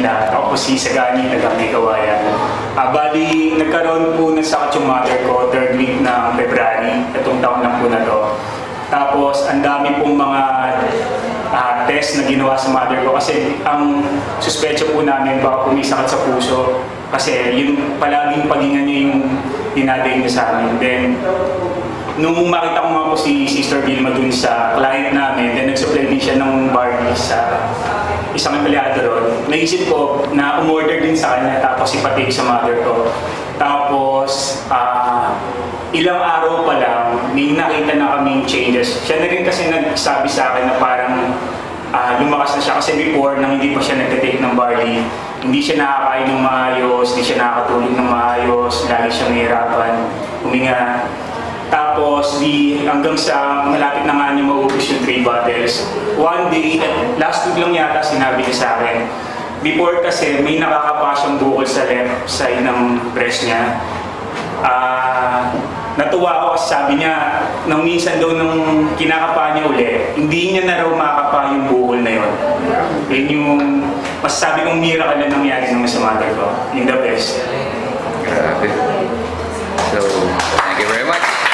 Manila. Ako po si Sagani, taga May Kawayan. Bali, nagkaroon po ng sakit yung mother ko, 3rd week ng February, itong taon lang po na to. Tapos, ang dami pong mga test na ginawa sa mother ko kasi ang suspecho po namin baka po may sakit sa puso kasi yung palaging paghinga niya yung dinaday niya sa amin. Then, nung makita ko nga po si Sister Vilma dun sa client namin, then nag-supply din siya ng barley sa isang empleyado ron. Naisip ko na umorder din sa kanya tapos ipatake sa mother ko. Tapos, ilang araw pa lang, may nakita na kaming changes. Siya na rin kasi nagsabi sa akin na parang lumakas na siya kasi before, nang hindi pa siya nagtitake ng barley, hindi siya nakakain ng maayos, hindi siya nakakatulog ng maayos, lagi siya mahirapan, huminga. Tapos, hanggang sa malapit na nga niya maubos yung 3 bottles. One day, last week lang yata sinabi niya sa akin, before kasi may nakakapa siyang bukol sa left side ng breast niya. Natuwa ako kasi sabi niya, nang minsan daw nung kinakapa niya uli, hindi niya na raw makakapa yung bukol na yun. Yun yung masasabi kong miracle na nangyari naman sa mother ko. In the best. Grabe. So, thank you very much.